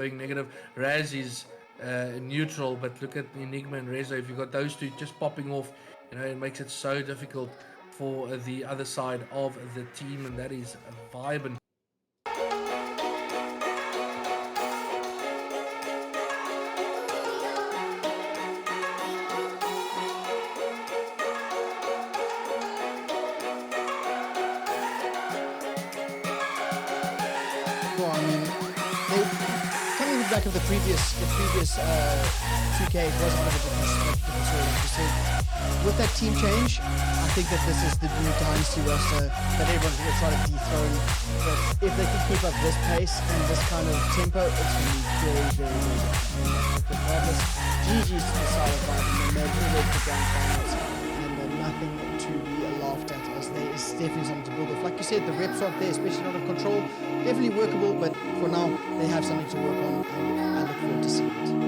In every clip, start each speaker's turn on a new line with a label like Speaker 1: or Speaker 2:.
Speaker 1: going negative. Raz is neutral, but look at Enigma and Rezo. If you've got those two just popping off, it makes it so difficult for the other side of the team, and that is Vibin.
Speaker 2: Back of the previous 2K, it was a bit of a different story. With that team change, I think that this is the new Dynasty roster that everyone's going to try to dethrone. But if they can keep up this pace and this kind of tempo, it's going to be very, very, very difficult. Regardless, GG's to the side of Vibin, and they've always the grand finals, and nothing to be laughed at, as there is definitely something to build off. Like you said, the reps aren't there, especially not of control. Definitely workable, but for now, they have something to work on, and I look forward to seeing it.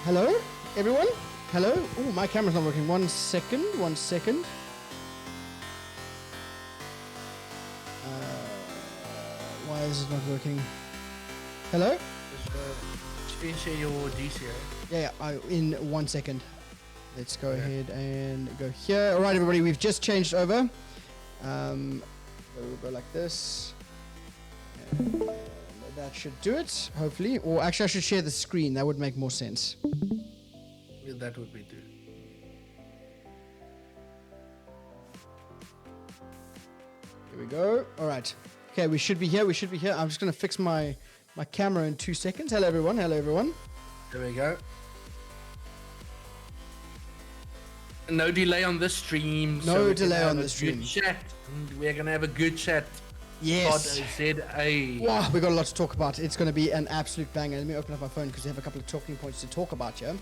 Speaker 2: Hello, everyone? Hello? Oh, my camera's not working. 1 second, 1 second. Why is it not working? Hello?
Speaker 1: Just share your GCA.
Speaker 2: Yeah, in 1 second. Let's go ahead and go here. All right, everybody, we've just changed over. We'll go like this. And that should do it, hopefully. Or actually, I should share the screen. That would make more sense.
Speaker 1: Yeah, that would be good.
Speaker 2: Here we go. All right. Okay, we should be here. We should be here. I'm just going to fix my camera in 2 seconds. Hello, everyone. Hello, everyone.
Speaker 1: There we go. No delay on this stream.
Speaker 2: No delay on the stream.
Speaker 1: Chat. We're going to have a good chat.
Speaker 2: Yes.
Speaker 1: CODZA.
Speaker 2: Wow, we've got a lot to talk about. It's going to be an absolute banger. Let me open up my phone because we have a couple of talking points to talk about here.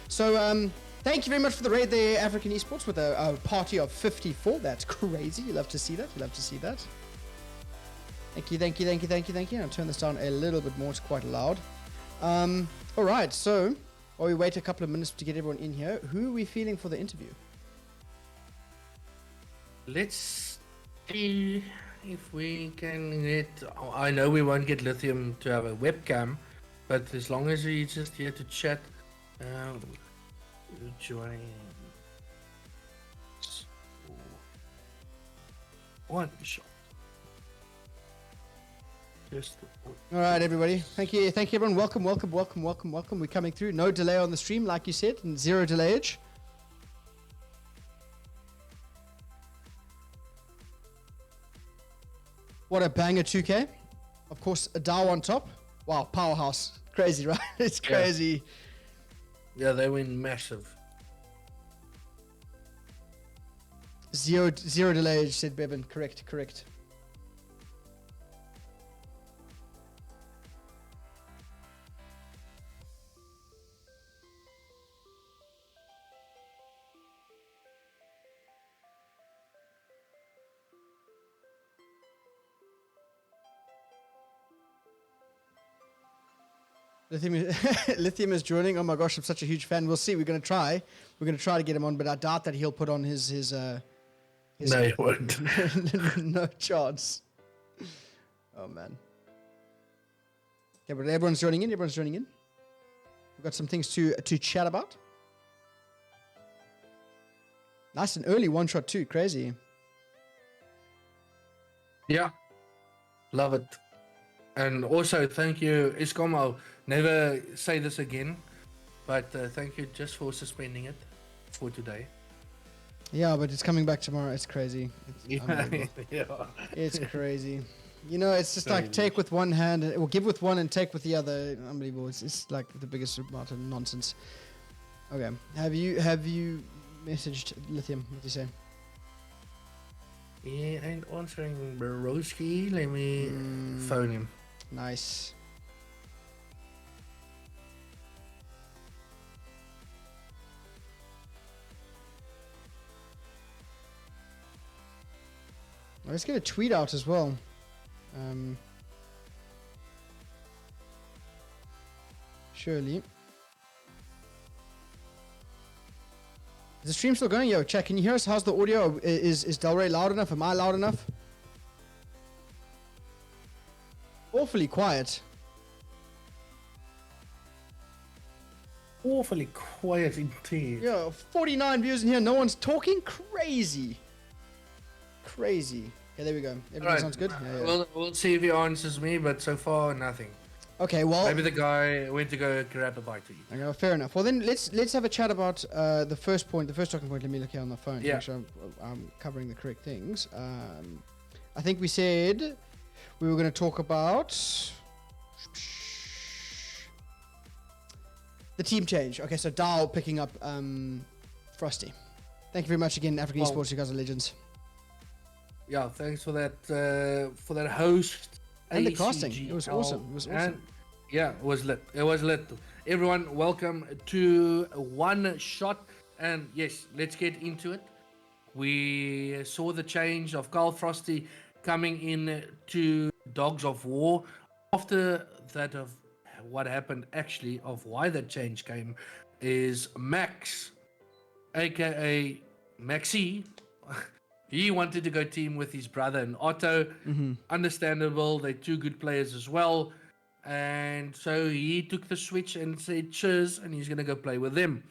Speaker 2: So, thank you very much for the raid there, African Esports, with a party of 54. That's crazy. You love to see that. You love to see that. Thank you. I'll turn this down a little bit more. It's quite loud. All right. So while we wait a couple of minutes to get everyone in here, who are we feeling for the interview?
Speaker 1: Let's see if we can get. I know we won't get Lithium to have a webcam, but as long as he's just here to chat, join. One shot. Just.
Speaker 2: All right, everybody. Thank you, everyone. Welcome. We're coming through. No delay on the stream, like you said, and zero delayage. What a banger 2K. Of course, a Dow on top. Wow, powerhouse. Crazy, right? It's crazy.
Speaker 1: Yeah, they went massive.
Speaker 2: Zero delayage, said Bevan. Correct. Lithium is joining. Oh my gosh, I'm such a huge fan. We'll see. We're gonna try to get him on, but I doubt that he'll put on his
Speaker 1: No, he won't.
Speaker 2: no chance. Oh man. Okay, but everyone's joining in. We've got some things to chat about. Nice and early one shot too. Crazy.
Speaker 1: Yeah, love it. And also, thank you, Eskom. I'll never say this again, but thank you just for suspending it for today.
Speaker 2: Yeah, but it's coming back tomorrow. It's crazy. It's
Speaker 1: Yeah.
Speaker 2: It's crazy. You know, it's just like take with one hand, or give with one and take with the other. Unbelievable. It's like the biggest amount of nonsense. Okay. Have you messaged Lithium? What do you say?
Speaker 1: He ain't answering Broski. Let me phone him.
Speaker 2: Nice. Let's get a tweet out as well. Surely. Is the stream still going? Yo, chat, can you hear us? How's the audio? Is Delray loud enough? Am I loud enough? Awfully quiet.
Speaker 1: Awfully quiet indeed.
Speaker 2: Yeah, 49 views in here. No one's talking. Crazy. Yeah, there we go. Everything sounds good. Yeah.
Speaker 1: We'll see if he answers me, but so far nothing.
Speaker 2: Okay, well,
Speaker 1: maybe the guy went to go grab a bite to eat.
Speaker 2: Okay, fair enough. Well, then let's have a chat about the first talking point. Let me look here on the phone to make sure I'm covering the correct things. I think we said we were going to talk about the team change. Okay, so Dow picking up Frosty. Thank you very much again, African Esports. You guys are legends.
Speaker 1: Yeah, thanks for that host.
Speaker 2: And the casting. It was awesome.
Speaker 1: And yeah, it was lit. Everyone, welcome to One Shot. And yes, let's get into it. We saw the change of Carl Frosty coming in to Dogs of War. After that, of what happened actually, of why that change came, is Max, aka Maxi. He wanted to go team with his brother and Otto.
Speaker 2: Mm-hmm.
Speaker 1: Understandable. They're two good players as well. And so he took the switch and said cheers, and he's going to go play with them.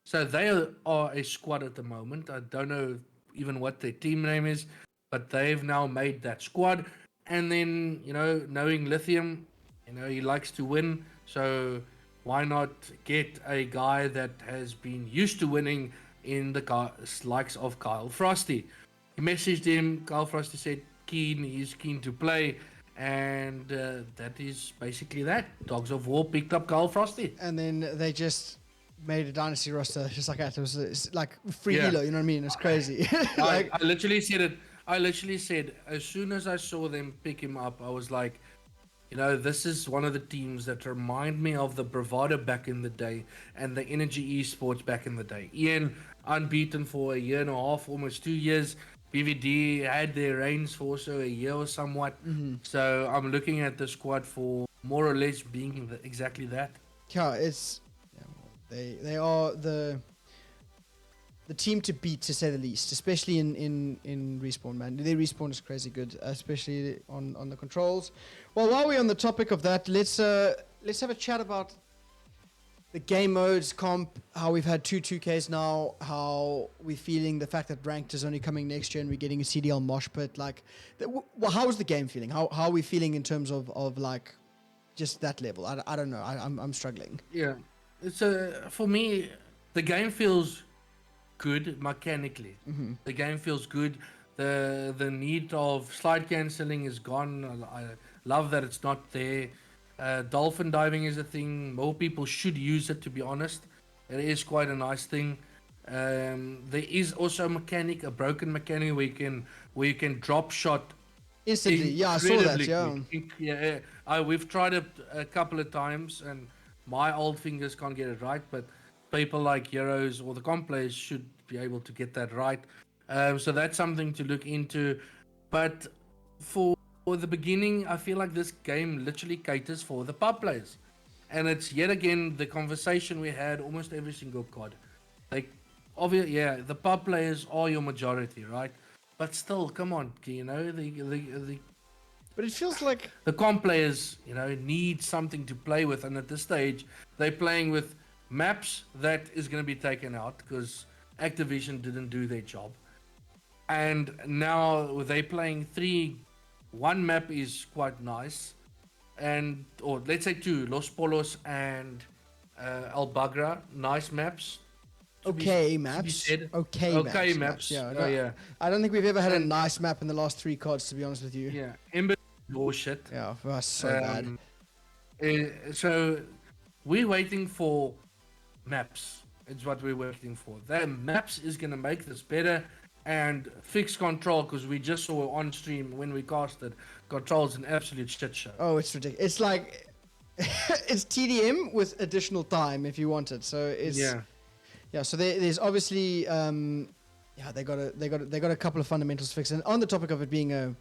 Speaker 1: So they are a squad at the moment. I don't know even what their team name is, but they've now made that squad. And then, knowing Lithium, he likes to win. So why not get a guy that has been used to winning in the likes of Kyle Frosty? He messaged him. Kyle Frosty said he's keen to play, and that is basically that. Dogs of War picked up Kyle Frosty,
Speaker 2: and then they just made a dynasty roster just like that. It's like free Hilo, you know what I mean? It's crazy.
Speaker 1: I literally said it. I literally said as soon as I saw them pick him up, I was like, this is one of the teams that remind me of the Bravado back in the day and the Energy Esports back in the day. Ian, unbeaten for a year and a half, almost 2 years. BVD had their reigns for also a year or somewhat. So I'm looking at the squad for more or less being exactly that.
Speaker 2: Yeah, they are the team to beat, to say the least, especially in respawn, man. Their respawn is crazy good, especially on the controls. Well, while we're on the topic of that, let's have a chat about the game modes, comp, how we've had two 2Ks now, how we're feeling the fact that ranked is only coming next year and we're getting a CDL mosh pit. Like, well, how is the game feeling? How are we feeling in terms of like just that level? I don't know. I'm struggling.
Speaker 1: Yeah, it's for me, the game feels good mechanically. The game feels good. The need of slide cancelling is gone. I love that it's not there. Dolphin diving is a thing. More people should use it, to be honest. It is quite a nice thing. There is also a broken mechanic where you can drop shot
Speaker 2: Instantly, yeah, I saw that. Yeah.
Speaker 1: Yeah, we've tried it a couple of times, and my old fingers can't get it right. But people like Heroes or the comp players should be able to get that right. So that's something to look into. But for the beginning, I feel like this game literally caters for the pub players, and it's yet again the conversation we had almost every single COD. Like, obviously, yeah, the pub players are your majority, right? But still, come on,
Speaker 2: But it feels like
Speaker 1: the comp players, need something to play with, and at this stage, they're playing with maps that is going to be taken out because Activision didn't do their job, and now they're playing three. One map is quite nice, or let's say two, Los Polos and Al Bagra, nice maps.
Speaker 2: okay maps. Okay maps. Yeah, no,
Speaker 1: yeah.
Speaker 2: I don't think we've ever had a nice map in the last 3 CODs, to be honest with you.
Speaker 1: Yeah, Ember bullshit.
Speaker 2: Yeah, that's so bad.
Speaker 1: So we're waiting for maps. It's what we're waiting for. The maps is gonna make this better and fix control, because we just saw on stream when we casted, control's an absolute shit show.
Speaker 2: Oh, it's ridiculous. It's like it's TDM with additional time if you want it. So it's yeah. So there's obviously they got a couple of fundamentals fixed. And on the topic of it being a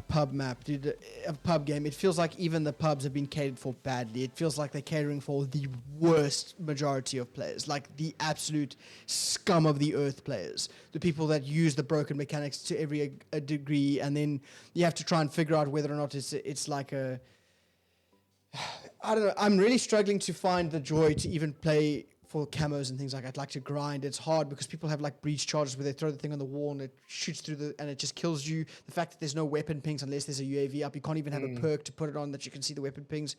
Speaker 2: pub map, dude, a pub game, it feels like even the pubs have been catered for badly. It feels like they're catering for the worst majority of players, like the absolute scum of the earth players, the people that use the broken mechanics to every a degree, and then you have to try and figure out whether or not it's like a, I don't know. I'm really struggling to find the joy to even play for camos and things like that. I'd like to grind. It's hard because people have like breach charges where they throw the thing on the wall and it shoots through and it just kills you. The fact that there's no weapon pings unless there's a UAV up, you can't even have a perk to put it on that you can see the weapon pings.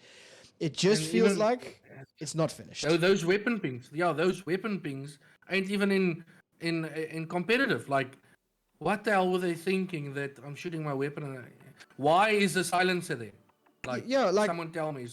Speaker 2: It just feels like it's not finished.
Speaker 1: Oh, those weapon pings. Yeah, those weapon pings ain't even in competitive. Like, what the hell were they thinking that I'm shooting my weapon? Why is the silencer there? Like, someone tell me.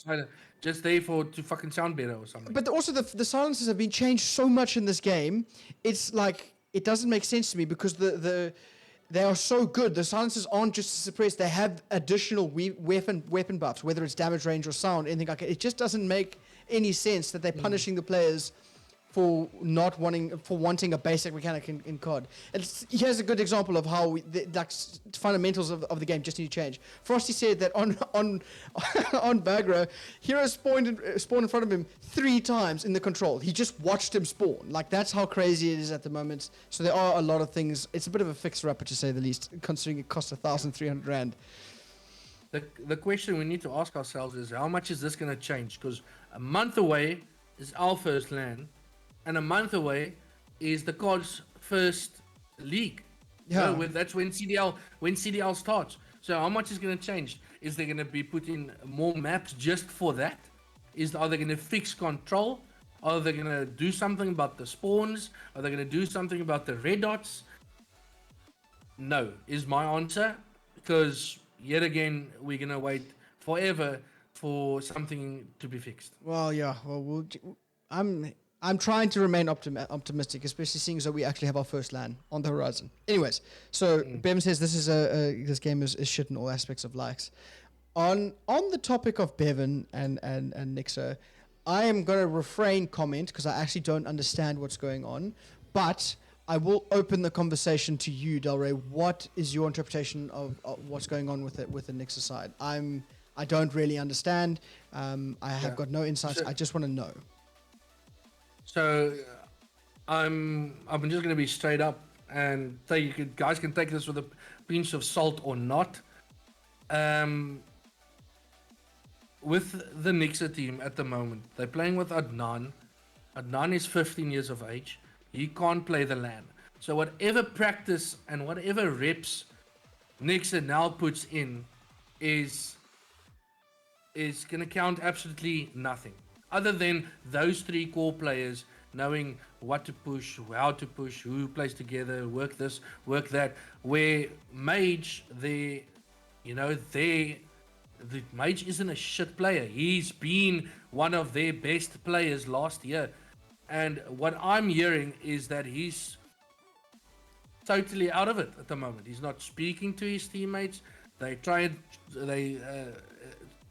Speaker 1: Just there to fucking sound better or something.
Speaker 2: But also the silencers have been changed so much in this game. It's like it doesn't make sense to me because they are so good. The silencers aren't just suppressed; they have additional weapon buffs, whether it's damage range or sound, anything like that. It just doesn't make any sense that they're punishing the players for wanting a basic mechanic in COD. Here's a good example of how the fundamentals of the game just need to change. Frosty said that on Bagra, Hero spawned in front of him 3 times in the control. He just watched him spawn. Like, that's how crazy it is at the moment. So there are a lot of things. It's a bit of a fixer-upper, to say the least, considering it costs 1,300 rand.
Speaker 1: The question we need to ask ourselves is, how much is this going to change? Because a month away is our first LAN, and a month away is the COD's first league.
Speaker 2: Yeah.
Speaker 1: That's when CDL starts. So how much is going to change? Is there going to be put in more maps just for that? Are they going to fix control? Are they going to do something about the spawns? Are they going to do something about the red dots? No, is my answer. Because yet again, we're going to wait forever for something to be fixed.
Speaker 2: Well, yeah. Well, I'm trying to remain optimistic, especially seeing as though we actually have our first LAN on the horizon. Anyways, so Bevan says this game is shit in all aspects of likes. On the topic of Bevan and Nixo, I am going to refrain comment because I actually don't understand what's going on. But I will open the conversation to you, Delray. What is your interpretation of what's going on with the Nixa side? I don't really understand. I have got no insights. I just want to know.
Speaker 1: So I'm just gonna be straight up and say guys can take this with a pinch of salt or not. With the Nixa team at the moment, they're playing with Adnan. Adnan is 15 years of age. He can't play the LAN. So whatever practice and whatever reps Nixa now puts in is gonna count absolutely nothing. Other than those 3 core players knowing what to push, how to push, who plays together, work this, work that. Where Mage, the Mage isn't a shit player. He's been one of their best players last year. And what I'm hearing is that he's totally out of it at the moment. He's not speaking to his teammates. They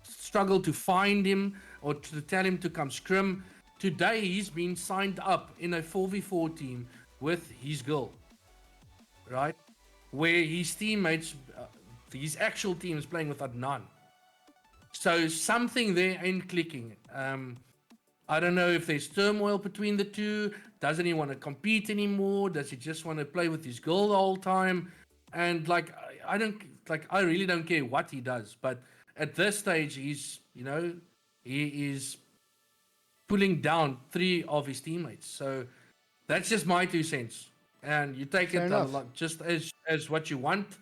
Speaker 1: struggle to find him or to tell him to come scrim. Today he's been signed up in a 4v4 team with his girl, right? Where his teammates, his actual team is playing with Adnan. So something there ain't clicking. I don't know if there's turmoil between the two. Doesn't he want to compete anymore? Does he just want to play with his girl the whole time? And I really don't care what he does. But at this stage, he is pulling down 3 of his teammates. So that's just my 2 cents. And you take
Speaker 2: Fair enough.
Speaker 1: Just as what you want.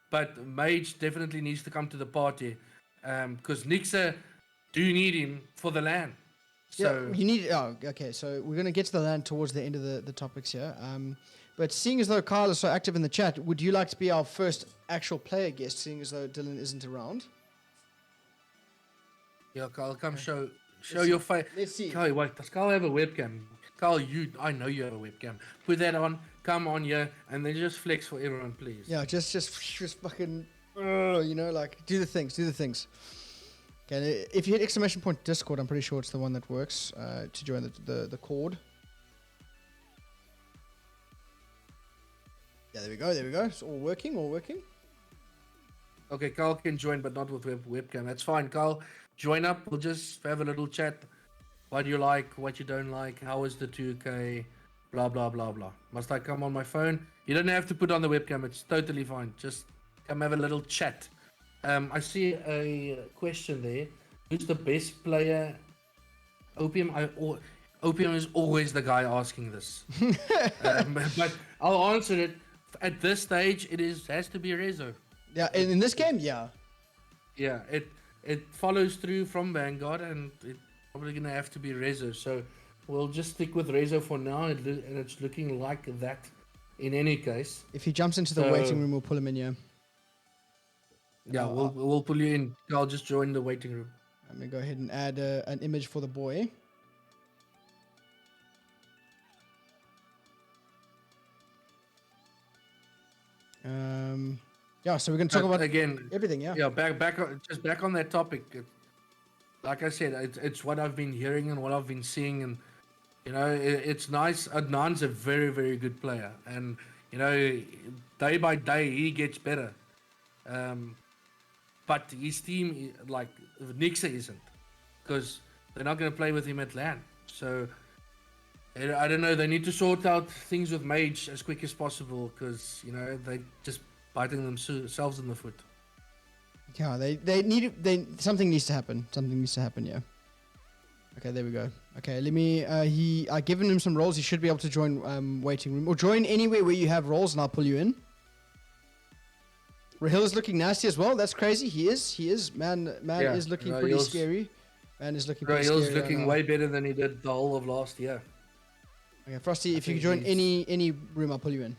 Speaker 1: But Mage definitely needs to come to the party. Because Nixa do need him for the LAN. So
Speaker 2: yeah, you need. Oh, okay. So we're going to get to the LAN towards the end of the topics here. But seeing as though Kyle is so active in the chat, would you like to be our first actual player guest, seeing as though Dylan isn't around?
Speaker 1: Yeah, Kyle, come show your face.
Speaker 2: Let's see.
Speaker 1: Kyle, wait, does Kyle have a webcam? Kyle, I know you have a webcam. Put that on, come on here, and then just flex for everyone, please.
Speaker 2: Yeah, just fucking, do the things. Okay, if you hit exclamation point Discord, I'm pretty sure it's the one that works to join the cord. Yeah, there we go. It's all working.
Speaker 1: Okay, Kyle can join, but not with webcam. That's fine, Kyle. Join up. We'll just have a little chat. What do you like? What you don't like? How is the 2K? Blah, blah, blah, blah. Must I come on my phone? You don't have to put on the webcam. It's totally fine. Just come have a little chat. I see a question there. Who's the best player? Opium. Opium is always the guy asking this. But I'll answer it. At this stage, has to be Rezo.
Speaker 2: Yeah, in this game, yeah.
Speaker 1: Yeah, it follows through from Vanguard, and it's probably gonna have to be Rezo. So we'll just stick with Rezo for now, and it's looking like that. In any case,
Speaker 2: if he jumps into the waiting room, we'll pull him in here.
Speaker 1: Yeah, we'll pull you in. I'll just join the waiting room.
Speaker 2: I'm gonna go ahead and add an image for the boy. Yeah, so we're gonna talk about
Speaker 1: again
Speaker 2: everything. Yeah,
Speaker 1: back on that topic. Like I said, it's what I've been hearing and what I've been seeing, and it's nice. Adnan's a very, very good player, and day by day he gets better. But his team, like Nixa, isn't, because they're not going to play with him at LAN. So I don't know. They need to sort out things with Mage as quick as possible, because they just biting themselves in the foot.
Speaker 2: Yeah, something needs to happen. Yeah. Okay, there we go. Okay, let me. I've given him some roles. He should be able to join waiting room or join anywhere where you have roles, and I'll pull you in. Rahil is looking nasty as well. That's crazy. He is. Man is looking pretty scary. Man is looking pretty scary.
Speaker 1: Rahil's looking way better than he did the whole of last year.
Speaker 2: Okay, Frosty, if you join any room, I'll pull you in.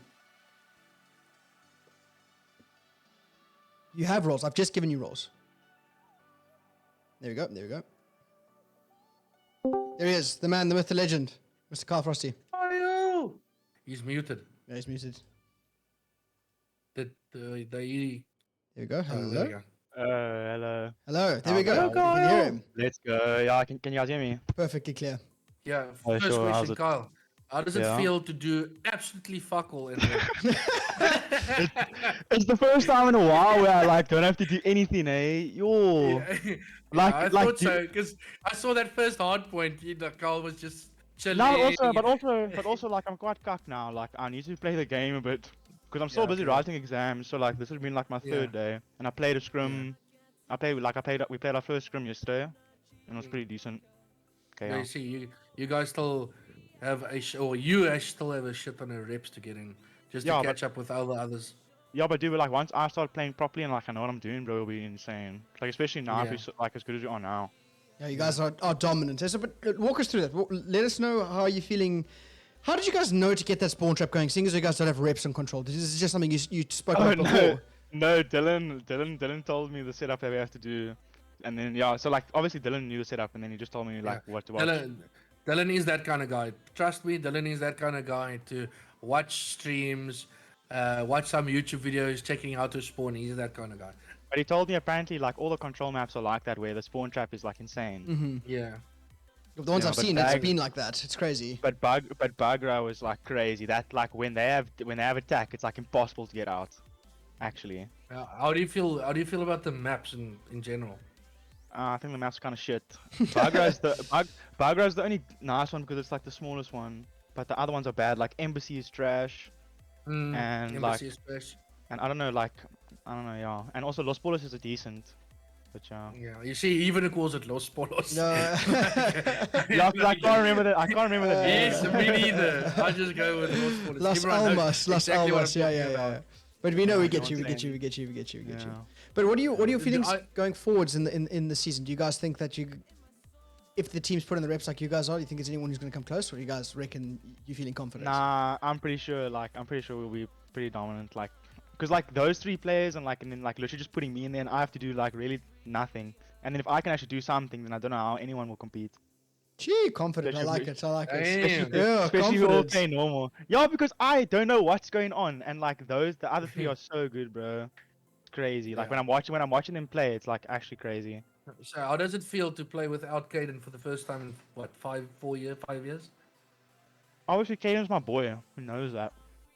Speaker 2: You have roles. I've just given you roles. There we go. There he is. The man, the myth, the legend. Mr. Carl Frosty.
Speaker 1: Oh, he's muted.
Speaker 2: Yeah, he's muted.
Speaker 1: There
Speaker 2: we go. Hello.
Speaker 1: there we go.
Speaker 3: Hello.
Speaker 2: Hello. There we go.
Speaker 1: Hello,
Speaker 2: You can hear him.
Speaker 3: Let's go. Yeah, can you guys hear me?
Speaker 2: Perfectly clear.
Speaker 1: Yeah,
Speaker 3: Oh,
Speaker 1: first
Speaker 3: sure,
Speaker 1: question,
Speaker 3: how's it?
Speaker 1: Kyle. How does it
Speaker 3: Yeah.
Speaker 1: feel to do absolutely fuck all in there?
Speaker 3: It's the first time in a while where I like don't have to do anything, eh? Yo,
Speaker 1: Yeah, yeah, I
Speaker 3: like
Speaker 1: thought so because I saw that first hard point. The Carl was just chilling.
Speaker 3: no, but also like I'm quite cucked now. Like I need to play the game a bit because I'm still
Speaker 1: Yeah,
Speaker 3: busy
Speaker 1: okay.
Speaker 3: writing exams. So like this has been like my
Speaker 1: Yeah.
Speaker 3: third day, and I played a scrum. We played our first scrum yesterday, and it was pretty decent. Okay,
Speaker 1: Yeah,
Speaker 3: yeah.
Speaker 1: you see, you guys still have or you actually still have a shit ton of reps to get in just to
Speaker 3: Yeah,
Speaker 1: catch up with all the others.
Speaker 3: Yeah, but dude, like once I start playing properly and like I know what I'm doing, bro, it'll be insane. Like especially now if
Speaker 1: Yeah.
Speaker 3: you're like as good as you are now.
Speaker 2: Yeah, you guys are dominant. So, but walk us through that. Let us know how you're feeling. How did you guys know to get that spawn trap going? Seeing as you guys don't have reps on control, this is just something you spoke about before.
Speaker 3: No, Dylan told me the setup that we have to do, and then yeah, so like obviously Dylan knew the setup, and then he just told me like what to watch.
Speaker 1: Dylan is that kind of guy. Trust me, Dylan is that kind of guy to watch streams, watch some YouTube videos, checking how to spawn. He's that kind of guy.
Speaker 3: But he told me apparently like all the control maps are like that, where the spawn trap is like insane.
Speaker 1: Yeah.
Speaker 2: The ones
Speaker 3: Yeah,
Speaker 2: I've
Speaker 3: but
Speaker 2: seen, it's been like that. It's crazy.
Speaker 3: But Bugra is like crazy. That like when they have attack, it's like impossible to get out. Actually.
Speaker 1: How do you feel? How do you feel about the maps in general?
Speaker 3: I think the map's kind of shit. Bagra's the only nice one because it's like the smallest one. But the other ones are bad. Like Embassy is trash. And
Speaker 1: Embassy
Speaker 3: like,
Speaker 1: is trash.
Speaker 3: and I don't know, yeah. And also Los Polos is a decent. But yeah.
Speaker 1: Yeah, you see, even it calls it Los Polos.
Speaker 2: No.
Speaker 3: Yeah, 'cause I can't remember that. I can't remember the
Speaker 1: Yes, me neither. I just go with Los Polos.
Speaker 2: Las
Speaker 1: Everyone knows
Speaker 2: Almas, Las
Speaker 1: exactly what
Speaker 2: Almas.
Speaker 1: I'm
Speaker 2: Yeah,
Speaker 1: talking
Speaker 2: yeah, yeah.
Speaker 1: about.
Speaker 2: But we know
Speaker 1: Yeah,
Speaker 2: we
Speaker 1: I
Speaker 2: get
Speaker 1: know
Speaker 2: you,
Speaker 1: what
Speaker 2: we get
Speaker 1: you're
Speaker 2: you, we get you, we get you, we get you.
Speaker 3: Yeah.
Speaker 2: But what are your feelings
Speaker 1: I-
Speaker 2: going forwards in the season? Do you guys think that if the team's put in the reps like you guys are, do you think there's anyone who's going to come close, or you guys reckon you feeling confident?
Speaker 3: Nah, I'm pretty sure we'll be pretty dominant. Like, cause like those three players and then like literally just putting me in there, and I have to do like really nothing. And then if I can actually do something, then I don't know how anyone will compete.
Speaker 2: Gee, confident. I like it. I like it.
Speaker 1: Damn.
Speaker 2: Yeah,
Speaker 3: Especially if we all
Speaker 2: confidence.
Speaker 3: play normal. Yeah, because I don't know what's going on, and like the other three are so good, bro. It's crazy. Like
Speaker 1: Yeah.
Speaker 3: when I'm watching them play, it's like actually crazy.
Speaker 1: So, how does it feel to play without Caden for the first time in what 5 years?
Speaker 3: Obviously, Caden's my boy. Who knows that?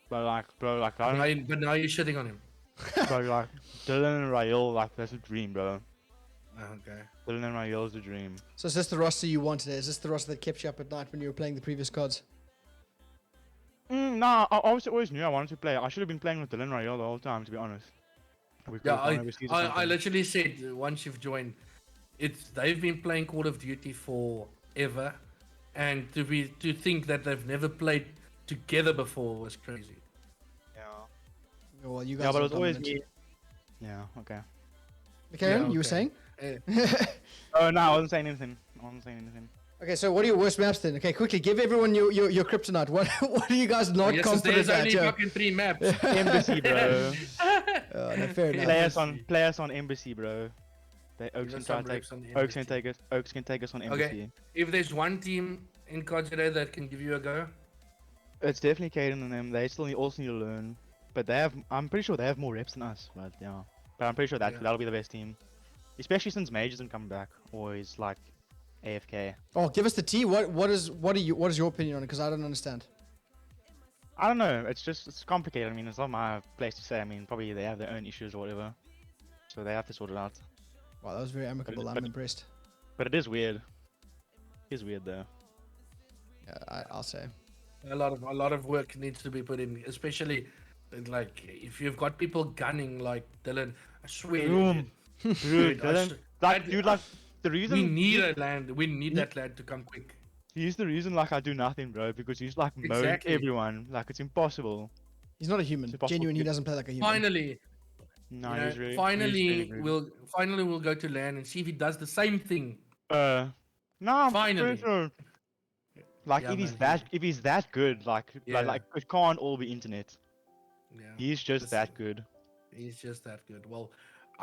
Speaker 3: But like, bro, like I don't.
Speaker 1: But now you're shitting on him.
Speaker 3: Bro, like Dylan and Rael, like that's a dream, bro.
Speaker 1: Okay.
Speaker 3: Dylan and Rael is a dream.
Speaker 2: So is this the roster you wanted? Is this the roster that kept you up at night when you were playing the previous CODs?
Speaker 3: Nah, I obviously always knew I wanted to play. I should have been playing with Dylan and Rael the whole time, to be honest. We could
Speaker 1: Yeah,
Speaker 3: have gone overseas or
Speaker 1: I
Speaker 3: something.
Speaker 1: literally said once you've joined, they've been playing Call of Duty forever, and to think that they've never played together before was crazy.
Speaker 3: Yeah.
Speaker 2: Well, you guys
Speaker 3: Yeah, but
Speaker 2: are
Speaker 3: it was always
Speaker 2: dominant.
Speaker 3: me. Yeah. Okay.
Speaker 2: Karen,
Speaker 1: Yeah,
Speaker 2: you were
Speaker 1: okay.
Speaker 2: saying?
Speaker 3: Oh no, I wasn't saying anything.
Speaker 2: Okay, so what are your worst maps then? Okay, quickly, give everyone your kryptonite. What are you guys not
Speaker 1: Yes,
Speaker 2: confident
Speaker 1: there's
Speaker 2: at?
Speaker 1: only
Speaker 2: Yeah.
Speaker 1: fucking 3 maps.
Speaker 3: Embassy, bro.
Speaker 2: No, fair enough.
Speaker 3: Play us on Embassy, bro. Oaks
Speaker 1: Give
Speaker 3: can
Speaker 1: us
Speaker 3: try
Speaker 1: some
Speaker 3: and take.
Speaker 1: reps on
Speaker 3: Oaks can
Speaker 1: Embassy.
Speaker 3: take us. Oaks can take us on Embassy.
Speaker 1: Okay. If there's one team in CODZA that can give you a go,
Speaker 3: It's definitely Caden and them. They still also need to learn, but I'm pretty sure they have more reps than us. But yeah. But I'm pretty sure
Speaker 1: Yeah.
Speaker 3: that'll be the best team, especially since Mage isn't coming back or he's like AFK.
Speaker 2: Oh, give us the tea. What is your opinion on it? Because I don't understand.
Speaker 3: I don't know. It's complicated. I mean, it's not my place to say. I mean, probably they have their own issues or whatever, so they have to sort it out.
Speaker 2: Wow, that was very amicable. I'm impressed.
Speaker 3: But it is weird. It is weird though.
Speaker 2: Yeah, I'll say.
Speaker 1: a lot of work needs to be put in, especially like if you've got people gunning like Dylan. I swear,
Speaker 3: Dude,
Speaker 1: Dude, I
Speaker 3: Dylan,
Speaker 1: sh-
Speaker 3: like,
Speaker 1: I-
Speaker 3: dude, like the reason
Speaker 1: we need a land. We need that land to come quick.
Speaker 3: he's the reason like I do nothing, bro, because he's like mowing
Speaker 1: Exactly.
Speaker 3: everyone. Like it's impossible.
Speaker 2: He's not a human.
Speaker 3: It's impossible
Speaker 2: Genuine,
Speaker 3: to
Speaker 2: he
Speaker 3: get-
Speaker 2: doesn't play like a human.
Speaker 1: Finally,
Speaker 3: No,
Speaker 1: you know,
Speaker 3: he's really.
Speaker 1: finally
Speaker 3: he's really
Speaker 1: we'll go to land and see if he does the same thing.
Speaker 3: good. No, I'm
Speaker 1: Finally.
Speaker 3: pretty sure. Like
Speaker 1: Yeah,
Speaker 3: if he's
Speaker 1: man,
Speaker 3: if he's that good, like
Speaker 1: Yeah.
Speaker 3: like it can't all be internet.
Speaker 1: Yeah,
Speaker 3: He's just
Speaker 1: This-
Speaker 3: that good.
Speaker 1: he's just that good. Well,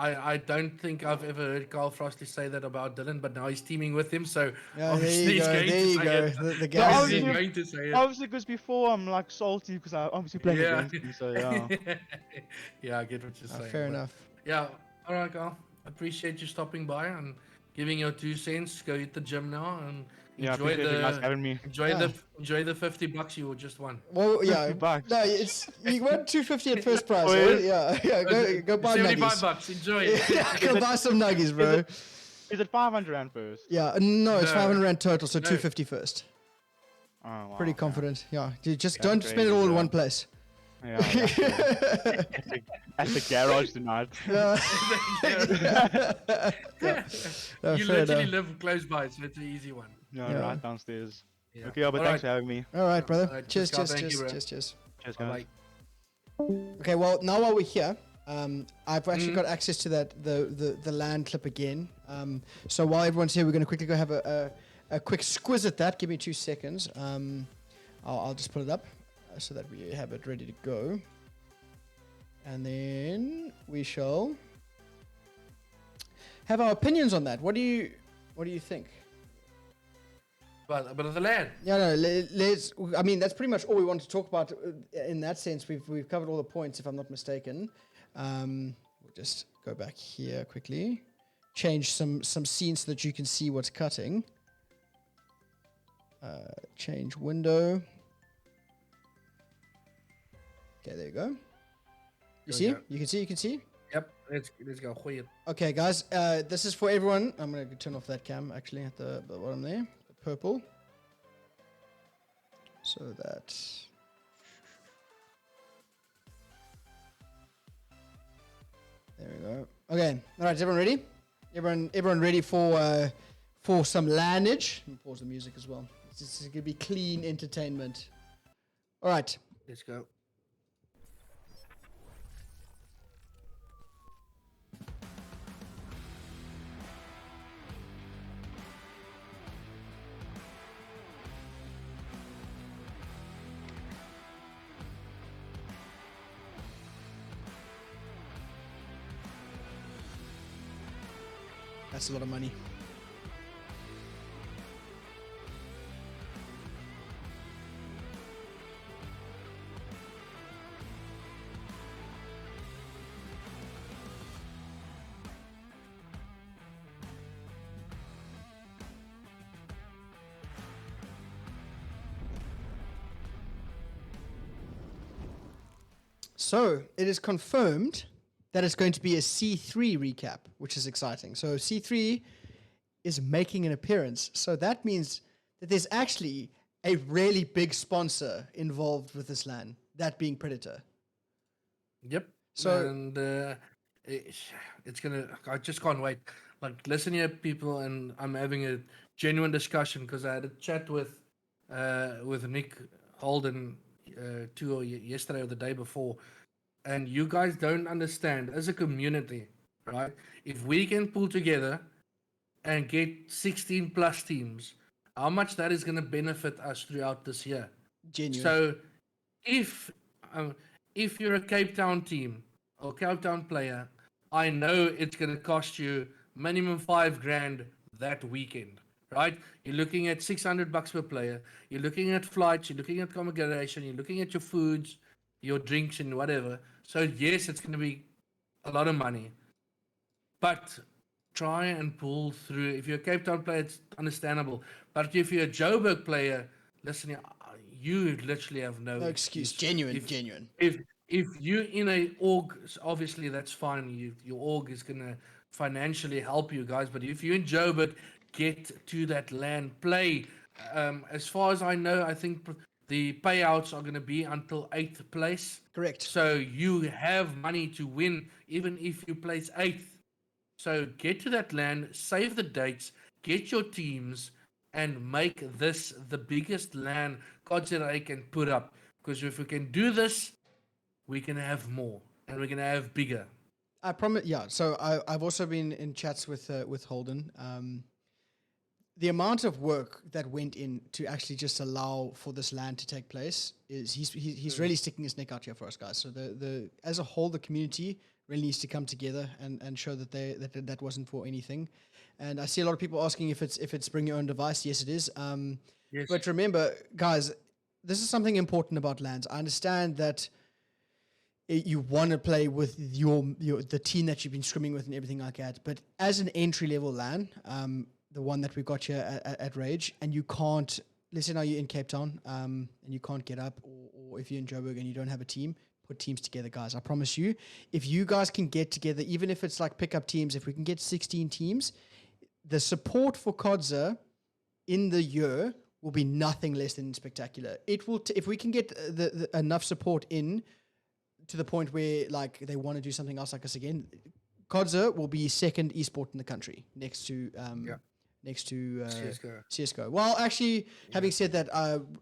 Speaker 1: I don't think I've ever heard Carl Frosty say that about Dylan, but now he's teaming with him, so
Speaker 2: Yeah, there
Speaker 1: obviously
Speaker 2: you
Speaker 1: he's
Speaker 2: go.
Speaker 1: going
Speaker 2: There
Speaker 1: to
Speaker 2: you
Speaker 1: say
Speaker 2: go.
Speaker 1: it.
Speaker 2: The
Speaker 3: No,
Speaker 2: guys.
Speaker 1: Obviously
Speaker 3: obviously-
Speaker 1: he's going to say it.
Speaker 3: Obviously, because before I'm like salty because I'm obviously playing
Speaker 1: Yeah.
Speaker 3: against you. So yeah.
Speaker 1: Yeah, I get what you're saying.
Speaker 2: Fair
Speaker 1: but
Speaker 2: enough.
Speaker 1: Yeah, all right, Carl. Appreciate you stopping by and giving your 2 cents. Go hit the gym now and
Speaker 3: Yeah,
Speaker 1: enjoy
Speaker 3: appreciate you guys having me.
Speaker 1: enjoy the $50 you just won.
Speaker 2: Well, yeah.
Speaker 3: $50.
Speaker 2: No, it's you won 250 at first prize.
Speaker 3: Oh,
Speaker 2: eh?
Speaker 3: yeah?
Speaker 2: Yeah. Go buy nuggies.
Speaker 1: $75. Enjoy.
Speaker 2: Yeah, go buy some nuggies, bro.
Speaker 3: Is it 500 rand first?
Speaker 2: Yeah, no, it's
Speaker 1: No.
Speaker 2: 500 rand total, so
Speaker 1: No.
Speaker 2: 250 first.
Speaker 3: Oh, wow,
Speaker 2: Pretty
Speaker 3: okay.
Speaker 2: confident. Yeah, you just
Speaker 3: That's
Speaker 2: don't spend it
Speaker 3: crazy,
Speaker 2: all in
Speaker 3: bro.
Speaker 2: one place.
Speaker 3: Yeah, at the garage tonight.
Speaker 2: Yeah. No,
Speaker 1: You
Speaker 2: fair
Speaker 1: literally
Speaker 2: enough.
Speaker 1: live close by, so it's an easy one.
Speaker 3: Yeah,
Speaker 2: Yeah.
Speaker 3: right downstairs.
Speaker 1: Yeah.
Speaker 3: Okay, yeah, but
Speaker 1: All
Speaker 3: thanks
Speaker 1: right.
Speaker 3: for having me.
Speaker 2: All right, brother.
Speaker 1: Alright,
Speaker 2: Cheers,
Speaker 1: Pascal,
Speaker 2: cheers,
Speaker 1: thank you, bro.
Speaker 2: cheers, cheers.
Speaker 3: Cheers, guys.
Speaker 1: Bye.
Speaker 2: Okay, well, now while we're here, I've actually got access to that the LAN clip again. So while everyone's here, we're going to quickly go have a quick squiz at that. Give me 2 seconds. I'll just pull it up so that we have it ready to go. And then we shall have our opinions on that. What do you think?
Speaker 1: But of the land.
Speaker 2: Yeah, no, let's. I mean, that's pretty much all we want to talk about. In that sense, we've covered all the points, if I'm not mistaken. We'll just go back here quickly, change some scenes so that you can see what's cutting. Change window. Okay, there you go. You see?
Speaker 1: go.
Speaker 2: You can see.
Speaker 1: Yep, let's go. Goeie.
Speaker 2: Okay, guys, this is for everyone. I'm going to turn off that cam, actually, at the bottom there. The purple. So that... There we go. Okay, all right, is everyone ready? Everyone ready for some lanage? Let me pause the music as well. This is going to be clean entertainment. All right.
Speaker 1: Let's go.
Speaker 2: That's a lot of money. So it is confirmed that it's going to be a C3 recap, which is exciting. So C3 is making an appearance. So that means that there's actually a really big sponsor involved with this LAN, that being Predator.
Speaker 1: Yep.
Speaker 2: So-
Speaker 1: And it's gonna. I just can't wait. Like, listen here, people, and I'm having a genuine discussion because I had a chat with Nick Holden yesterday or the day before, and you guys don't understand as a community, right? If we can pull together and get 16 plus teams, how much that is going to benefit us throughout this year.
Speaker 2: Genuine.
Speaker 1: So, if you're a Cape Town team or Cape Town player, I know it's going to cost you minimum $5,000 that weekend, right? You're looking at $600 per player. You're looking at flights. You're looking at accommodation. You're looking at your foods, your drinks, and whatever. So yes, it's going to be a lot of money, but try and pull through. If you're a Cape Town player, it's understandable. But if you're a Joburg player, listen, you literally have no
Speaker 2: excuse. Genuine.
Speaker 1: If you're in a org, obviously that's fine. Your org is gonna financially help you guys. But if you're in Joburg, get to that LAN, play. As far as I know, I think the payouts are gonna be until 8th place.
Speaker 2: Correct.
Speaker 1: So you have money to win, even if you place 8th. So get to that LAN, save the dates, get your teams, and make this the biggest LAN CODZA can put up. Because if we can do this, we can have more, and we're gonna have bigger.
Speaker 2: I promise. Yeah. So I've also been in chats with Holden. The amount of work that went in to actually just allow for this LAN to take place is he's really sticking his neck out here for us guys. So the as a whole, the community really needs to come together and show that that wasn't for anything. And I see a lot of people asking if it's bring your own device. Yes, it is.
Speaker 1: Yes.
Speaker 2: But remember, guys, this is something important about LANs. I understand that you want to play with the team that you've been scrimming with and everything like that. But as an entry level LAN, the one that we got here at Rage, and you can't, let's say now you're in Cape Town, and you can't get up, or if you're in Joburg and you don't have a team, put teams together, guys. I promise you, if you guys can get together, even if it's like pickup teams, if we can get 16 teams, the support for CODZA in the year will be nothing less than spectacular. It will, if we can get the enough support in to the point where like they want to do something else like us again, CODZA will be second esport in the country next to CSGO. Well, actually, having said that,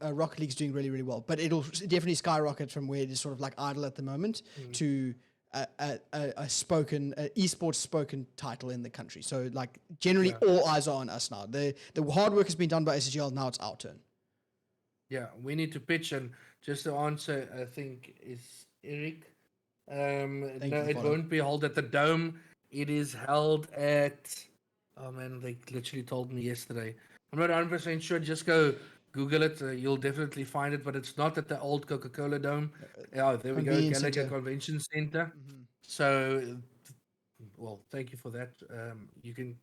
Speaker 2: Rocket League's doing really, really well, but it'll definitely skyrocket from where it is sort of like idle at the moment to a esports spoken title in the country. So like generally all eyes are on us now. The hard work has been done by ACGL. Now it's our turn.
Speaker 1: Yeah, we need to pitch, and just to answer, I think is Eric. No, it won't be held at the Dome. It is held at. Oh man, they literally told me yesterday. I'm not 100% sure. Just go Google it. You'll definitely find it. But it's not at the old Coca-Cola Dome. Yeah, there we go. Gallagher Convention Center. So, well, thank you for that. You can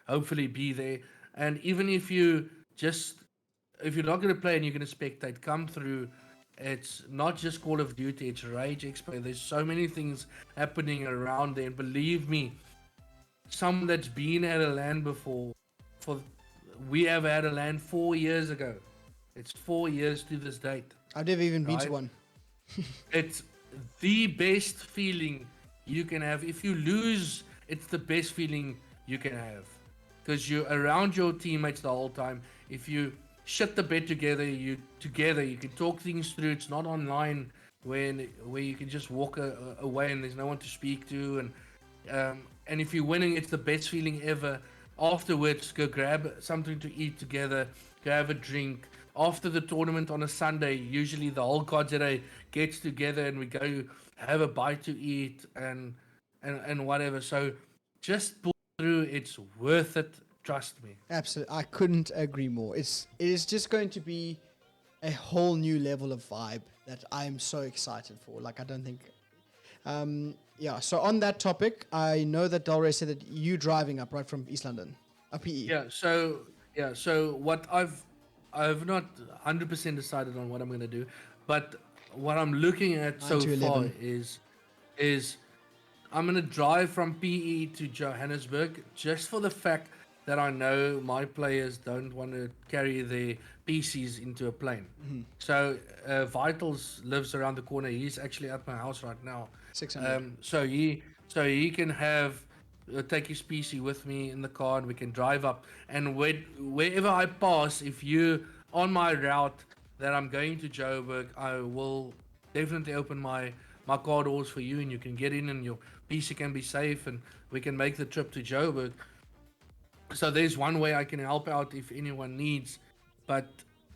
Speaker 1: hopefully be there. And even if you're not going to play and you're going to spectate, come through. It's not just Call of Duty. It's Rage Expo. There's so many things happening around there. And believe me, someone that's been at a LAN before, we have had a LAN 4 years ago. It's 4 years to this date.
Speaker 2: I've never even been to one.
Speaker 1: It's the best feeling you can have. If you lose, it's the best feeling you can have, because you're around your teammates the whole time. If you shit the bed together, you can talk things through. It's not online where you can just walk away and there's no one to speak to. And if you're winning, it's the best feeling ever. Afterwards, go grab something to eat together, grab a drink. After the tournament on a Sunday, usually the whole CODZA gets together and we go have a bite to eat and whatever. So just pull through. It's worth it. Trust me.
Speaker 2: Absolutely. I couldn't agree more. It is just going to be a whole new level of vibe that I'm so excited for. Like, I don't think... so on that topic, I know that Delray said that you driving up right from East London, PE.
Speaker 1: So what I've not 100% decided on what I'm going to do, but what I'm looking at so far is I'm going to drive from PE to Johannesburg just for the fact that I know my players don't want to carry their PCs into a plane. So Vitals lives around the corner. He's actually at my house right now.
Speaker 2: 600.
Speaker 1: So he can take his PC with me in the car and we can drive up. And wherever I pass, if you on my route that I'm going to Joburg, I will definitely open my car doors for you, and you can get in and your PC can be safe, and we can make the trip to Joburg. So there's one way I can help out if anyone needs, but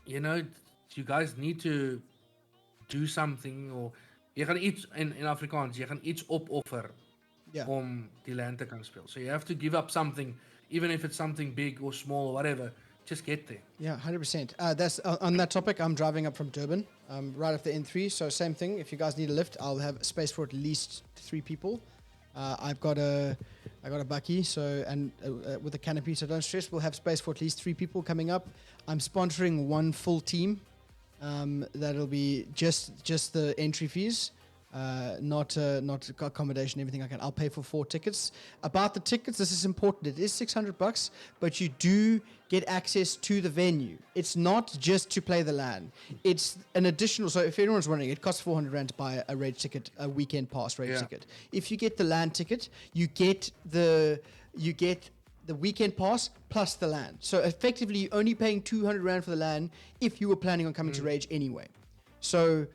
Speaker 1: you guys need to do something, or jy gaan iets in Afrikaans, jy gaan iets opoffer om die LAN te kan speel. So you have to give up something, even if it's something big or small or whatever. Just get there.
Speaker 2: Yeah, 100%. That's on that topic. I'm driving up from Durban, right off the N3. So same thing. If you guys need a lift, I'll have space for at least 3 people. I got a bakkie, with a canopy, so don't stress. We'll have space for at least 3 people coming up. I'm sponsoring one full team. That'll be just the entry fees, not accommodation, everything like that. I'll pay for 4 tickets. About the tickets, this is important. It is $600, but you do get access to the venue. It's not just to play the LAN. It's an additional. So if anyone's wondering, it costs 400 Rand to buy a Rage ticket, a weekend pass Rage ticket. If you get the LAN ticket, you get the weekend pass plus the LAN. So effectively, you're only paying 200 Rand for the LAN if you were planning on coming to Rage anyway. So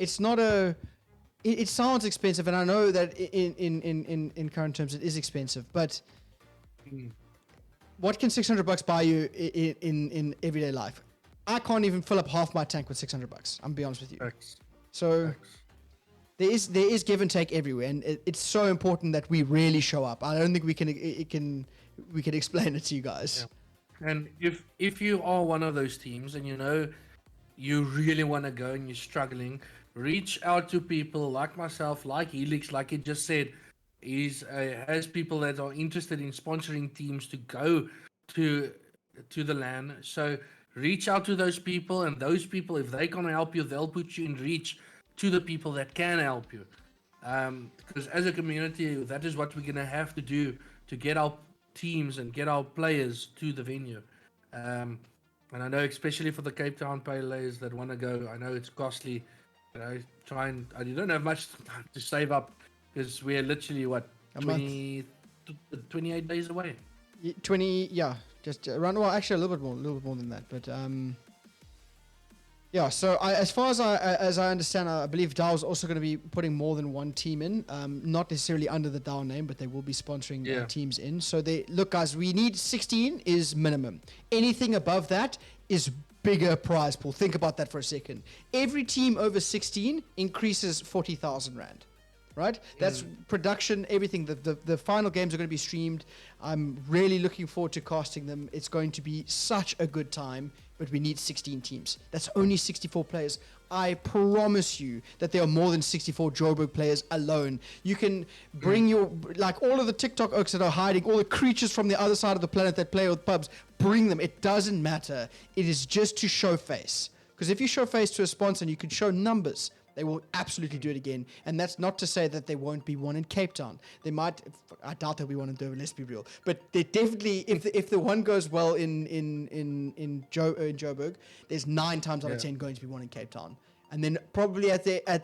Speaker 2: it's not a. It sounds expensive, and I know that in current terms it is expensive. But what can $600 buy you in everyday life? I can't even fill up half my tank with $600. I'm be honest with you. So there is give and take everywhere, and it's so important that we really show up. I don't think we can explain it to you guys.
Speaker 1: Yeah. And if you are one of those teams and you really want to go and you're struggling, reach out to people like myself, like Helix, like he just said. He's has people that are interested in sponsoring teams to go to the LAN. So reach out to those people, and those people, if they can help you, they'll put you in reach to the people that can help you. Because as a community, that is what we're gonna have to do to get our teams and get our players to the venue. Um, and I know, especially for the Cape Town players that want to go, I know it's costly. You know, you don't have much to save up because we're literally what
Speaker 2: A month.
Speaker 1: 28 days away.
Speaker 2: 20, yeah, just around. Well, actually, a little bit more than that. But yeah. So as far as I understand, I believe DAO's also going to be putting more than one team in. Not necessarily under the DAO name, but they will be sponsoring teams in. So they look, guys. We need 16 is minimum. Anything above that is bigger prize pool. Think about that for a second. Every team over 16 increases 40,000 rand. Right? That's production, everything. The final games are going to be streamed. I'm really looking forward to casting them. It's going to be such a good time, but we need 16 teams. That's only 64 players. I promise you that there are more than 64 Joburg players alone. You can bring your, like all of the TikTok oaks that are hiding, all the creatures from the other side of the planet that play with pubs, bring them. It doesn't matter. It is just to show face. Because if you show face to a sponsor and you can show numbers, they will absolutely do it again. And that's not to say that there won't be one in Cape Town. They might, I doubt there'll be one in Durban, let's be real. But they definitely, if the one goes well in Joburg, there's 9 times out of 10 going to be one in Cape Town. And then probably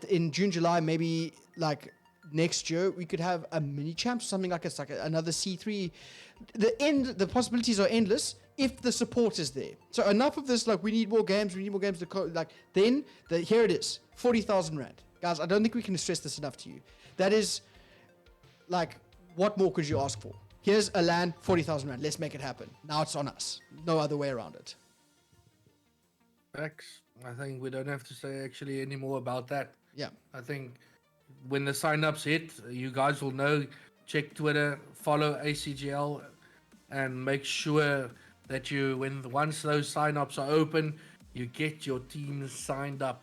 Speaker 2: in June, July, maybe like next year, we could have a mini champs, something like it's like another C3. The possibilities are endless if the support is there. So enough of this, like we need more games, here it is. 40,000 rand. Guys, I don't think we can stress this enough to you. That is, like, what more could you ask for? Here's a LAN, 40,000 rand. Let's make it happen. Now it's on us. No other way around it.
Speaker 1: Facts. I think we don't have to say actually any more about that.
Speaker 2: Yeah.
Speaker 1: I think when the sign-ups hit, you guys will know. Check Twitter, follow ACGL, and make sure that once those sign-ups are open, you get your teams signed up.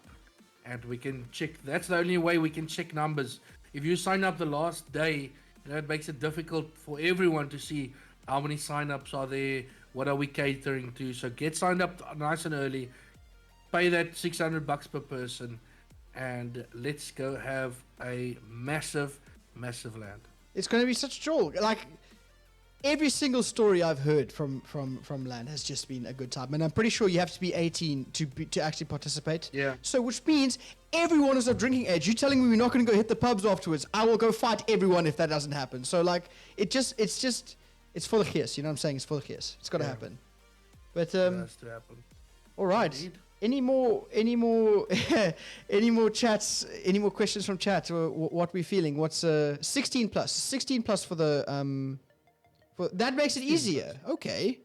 Speaker 1: And we can check. That's the only way we can check numbers. If you sign up the last day, it makes it difficult for everyone to see how many sign-ups are there, what are we catering to. So get signed up nice and early, pay that $600 per person, and let's go have a massive LAN.
Speaker 2: It's going to be such joy. Like, every single story I've heard from LAN has just been a good time, and I'm pretty sure you have to be 18 to actually participate.
Speaker 1: Yeah.
Speaker 2: So which means everyone is of drinking age. You're telling me we're not going to go hit the pubs afterwards? I will go fight everyone if that doesn't happen. So like it's for the kiss. You know what I'm saying? It's for the kiss. It's got to happen. But
Speaker 1: It has to happen.
Speaker 2: all right.
Speaker 1: Indeed.
Speaker 2: Any more chats? Any more questions from chat? Or what we're feeling? What's 16 plus? 16 plus for the that makes it easier. Okay.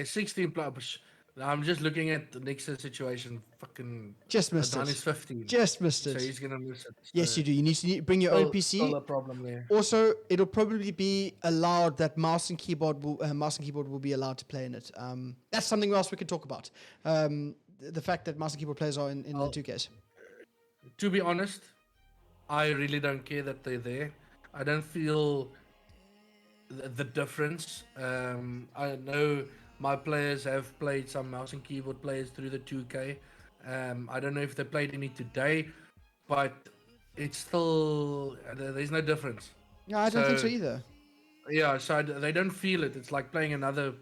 Speaker 1: 16 plus. I'm just looking at the Nixon situation. Fucking
Speaker 2: Just missed
Speaker 1: Adnan
Speaker 2: it.
Speaker 1: is 15.
Speaker 2: Just missed
Speaker 1: So
Speaker 2: it.
Speaker 1: he's gonna miss it.
Speaker 2: Yes, you do. You need to bring your own PC.
Speaker 1: Still a problem there.
Speaker 2: Also, it'll probably be allowed that mouse and keyboard will be allowed to play in it. That's something else we could talk about. The fact that mouse and keyboard players are in the 2Ks.
Speaker 1: To be honest, I really don't care that they're there. I don't feel the difference. I know my players have played some mouse and keyboard players through the 2K. I don't know if they played any today, but it's still, there's no difference.
Speaker 2: No, I don't think so either.
Speaker 1: Yeah, so they don't feel it. It's like playing another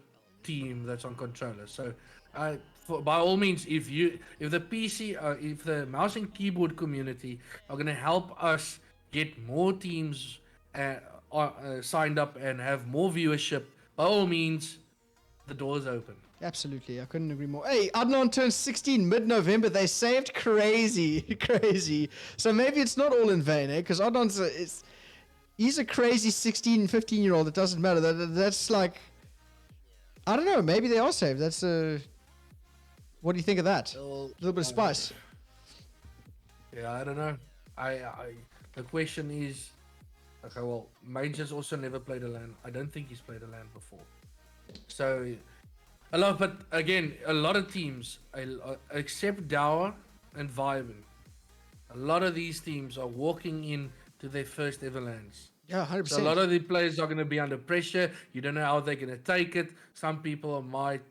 Speaker 1: team that's on controller. So by all means, if the PC, if the mouse and keyboard community are going to help us get more teams signed up and have more viewership, by all means, the door's open.
Speaker 2: Absolutely, I couldn't agree more. Hey, Adnan turns 16 mid-November. They saved crazy. So maybe it's not all in vain, eh? Because Adnan's he's a crazy 16, 15-year-old. It doesn't matter. That's like, I don't know. Maybe they are saved. That's what do you think of that? A little bit of spice.
Speaker 1: Yeah, I don't know. The question is, okay, well, Major's also never played a LAN. I don't think he's played a LAN before. So, but again, a lot of teams, except Dower and Vibin, a lot of these teams are walking in to their first ever LANs.
Speaker 2: Yeah, 100%.
Speaker 1: So a lot of the players are going to be under pressure. You don't know how they're going to take it. Some people might,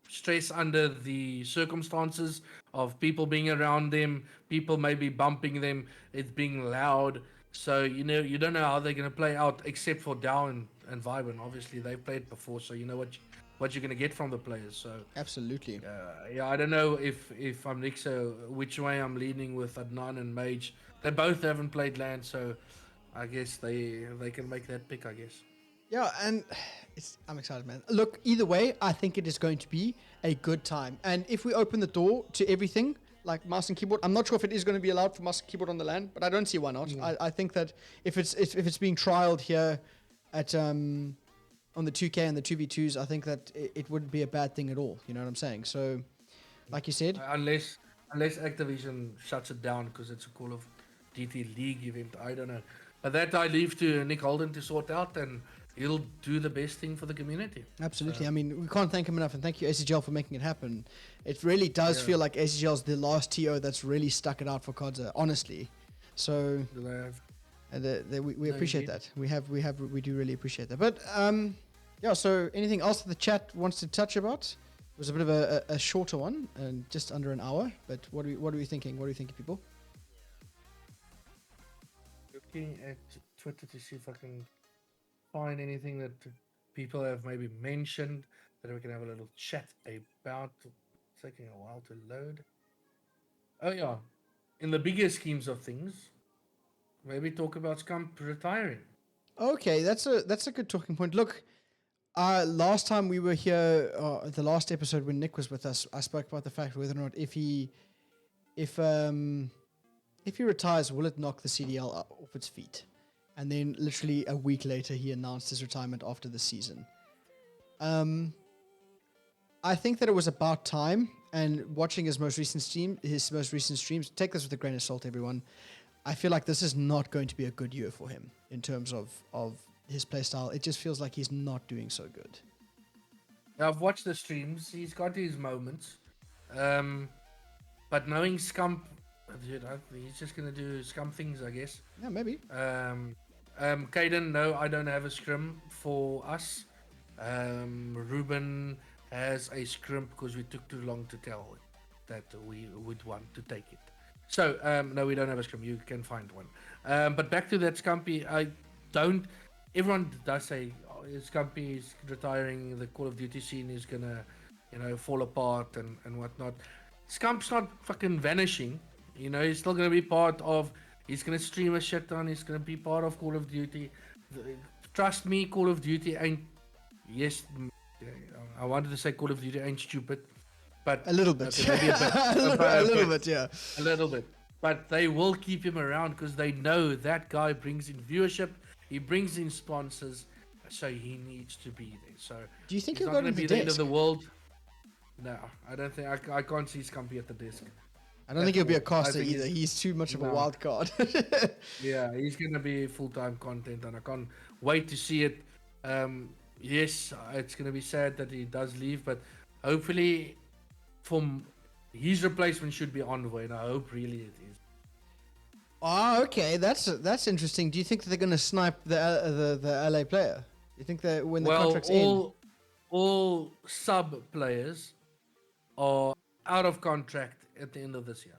Speaker 1: stress under the circumstances of people being around them, people maybe bumping them, it being loud. So, you don't know how they're going to play out except for Dow and Vibrant. Obviously, they've played before, so you know what you're going to get from the players. So,
Speaker 2: Absolutely.
Speaker 1: yeah, I don't know if I'm Nixo, which way I'm leaning with Adnan and Mage. They both haven't played LAN, so I guess they can make that pick, I guess.
Speaker 2: Yeah, and I'm excited, man. Look, either way, I think it is going to be a good time. And if we open the door to everything, like mouse and keyboard, I'm not sure if it is going to be allowed for mouse and keyboard on the LAN, but I don't see why not. I think that if it's being trialed here at on the 2K and the 2v2s, I think that it wouldn't be a bad thing at all. You know what I'm saying? So, like you said,
Speaker 1: Unless Activision shuts it down because it's a Call of Duty League event, I don't know. But that I leave to Nick Holden to sort out, and he'll do the best thing for the community.
Speaker 2: absolutely. I mean, we can't thank him enough, and thank you ACGL for making it happen. It really does feel like ACGL's the last TO that's really stuck it out for CODZA, honestly. So we appreciate that. We do really appreciate that. But yeah. So anything else that the chat wants to touch about? It was a bit of a shorter one, and just under an hour. But what are we thinking? What are you thinking, people?
Speaker 1: Looking at Twitter to see if I can find anything that people have maybe mentioned that we can have a little chat about. It's taking a while to load. Oh yeah, in the bigger schemes of things, maybe talk about Scump retiring.
Speaker 2: Okay, that's a good talking point. Look, last time we were here, the last episode when Nick was with us, I spoke about the fact whether or not if he retires, will it knock the CDL off its feet? And then literally a week later, he announced his retirement after the season. I think that it was about time. And watching his most recent streams, take this with a grain of salt, everyone. I feel like this is not going to be a good year for him in terms of his playstyle. It just feels like he's not doing so good.
Speaker 1: I've watched the streams. He's got his moments. But knowing Scump, dude, he's just going to do Scump things, I guess.
Speaker 2: Yeah, maybe.
Speaker 1: Caden, no, I don't have a scrim for us. Ruben has a scrim because we took too long to tell that we would want to take it. So, no, we don't have a scrim. You can find one. But back to that Scumpy, everyone does say Scumpy is retiring, the Call of Duty scene is gonna, fall apart and whatnot. Scump's not fucking vanishing. He's still gonna be part of. He's gonna stream a shit ton. He's gonna be part of Call of Duty. Trust me, Call of Duty ain't. Yes, I wanted to say Call of Duty ain't stupid, but
Speaker 2: a little bit.
Speaker 1: Okay, maybe a bit.
Speaker 2: a little bit, yeah.
Speaker 1: A little bit. But they will keep him around because they know that guy brings in viewership. He brings in sponsors, so he needs to be there. So
Speaker 2: do you think
Speaker 1: he's
Speaker 2: he'll
Speaker 1: not
Speaker 2: go to
Speaker 1: going to
Speaker 2: the
Speaker 1: be the end of
Speaker 2: desk?
Speaker 1: the world? No, I don't think. I can't see Scumpy at the desk.
Speaker 2: I don't think he'll be a
Speaker 1: I
Speaker 2: caster
Speaker 1: think
Speaker 2: either. He's too much of a
Speaker 1: No.
Speaker 2: wild card.
Speaker 1: Yeah, he's going to be full-time content, and I can't wait to see it. Yes, it's going to be sad that he does leave, but hopefully, his replacement should be on the way, and I hope really it is.
Speaker 2: Ah, okay, that's interesting. Do you think that they're going to snipe the LA player? You think that when the contract's
Speaker 1: all sub players are out of contract at the end of this year.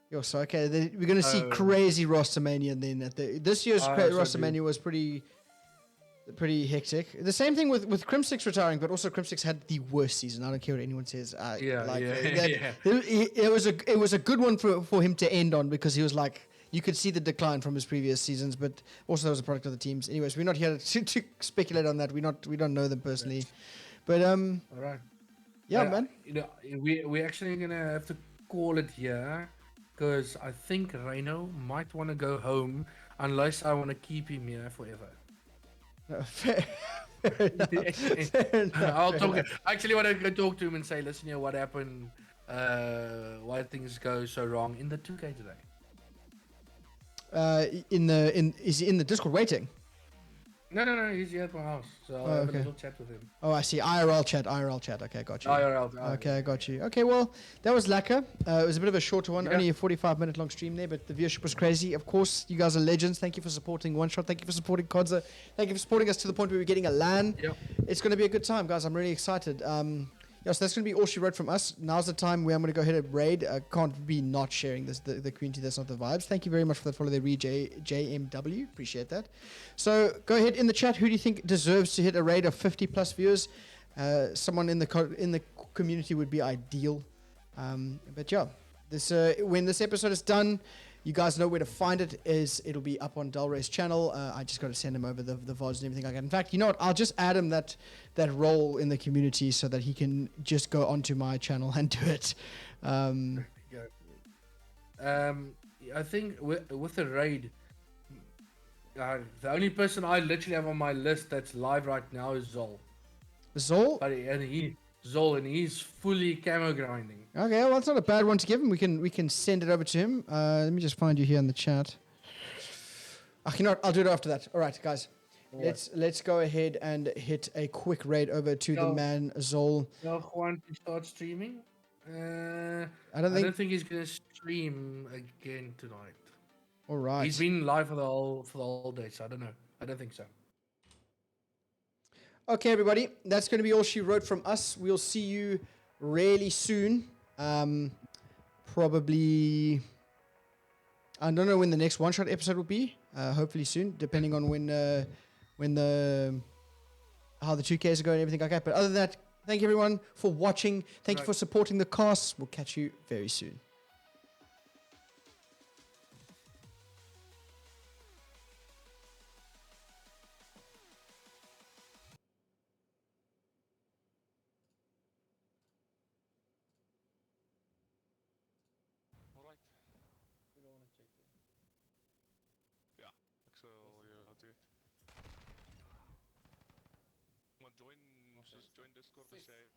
Speaker 2: Yo, so okay, we're going to see crazy rostermania then. This year's rostermania was pretty hectic. The same thing with Crimsix retiring, but also Crimsix had the worst season. I don't care what anyone says. It was a good one for him to end on because he was like, you could see the decline from his previous seasons, but also that was a product of the teams. Anyways, we're not here to speculate on that. We don't know them personally, but
Speaker 1: All right.
Speaker 2: yeah, man.
Speaker 1: We're actually gonna have to call it here because I think Reno might want to go home unless I want to keep him here forever.
Speaker 2: Fair enough.
Speaker 1: I'll talk. I actually want to go talk to him and say, listen, what happened? Why things go so wrong in the 2K today?
Speaker 2: Is he in the Discord waiting?
Speaker 1: No. He's here at my house, so I'll
Speaker 2: Oh,
Speaker 1: have a
Speaker 2: okay.
Speaker 1: little chat with him.
Speaker 2: Oh, I see. IRL chat. IRL chat. Okay, got you.
Speaker 1: IRL.
Speaker 2: Okay, I got you. Okay, well, that was lacquer. It was a bit of a shorter one,
Speaker 1: Yeah.
Speaker 2: only a 45-minute long stream there, but the viewership was crazy. Of course, you guys are legends. Thank you for supporting One Shot. Thank you for supporting CODZA. Thank you for supporting us to the point where we're getting a LAN.
Speaker 1: Yep.
Speaker 2: It's going to be a good time, guys. I'm really excited. Yeah, so that's going to be all she wrote from us. Now's the time where I'm going to go ahead and raid. I can't be not sharing this, the community. That's not the vibes. Thank you very much for that follow there, JMW. Appreciate that. So go ahead in the chat. Who do you think deserves to hit a raid of 50 plus viewers? Someone in the community would be ideal. But yeah, this when this episode is done, you guys know where to find it. It'll be up on Delray's channel. I just got to send him over the VODs and everything like that. In fact, you know what? I'll just add him that role in the community so that he can just go onto my channel and do it.
Speaker 1: I think with the raid, the only person I literally have on my list that's live right now is Zol.
Speaker 2: Zol?
Speaker 1: And he's fully camo grinding.
Speaker 2: Okay, well, that's not a bad one to give him. We can send it over to him. Let me just find you here in the chat. You know what? I'll do it after that. All right, guys. Let's go ahead and hit a quick raid over to the man Zol.
Speaker 1: Juan to start streaming.
Speaker 2: I don't think
Speaker 1: he's gonna stream again tonight.
Speaker 2: All right.
Speaker 1: He's been live for the whole day, so I don't know. I don't think so.
Speaker 2: Okay, everybody. That's going to be all she wrote from us. We'll see you really soon. Probably. I don't know when the next one shot episode will be. Hopefully soon, depending on how the 2Ks are going and everything like that. But other than that, thank you everyone for watching. Thank you for supporting the cast. We'll catch you very soon.
Speaker 4: So yeah, I'll do it. Come on, just join Discord to say.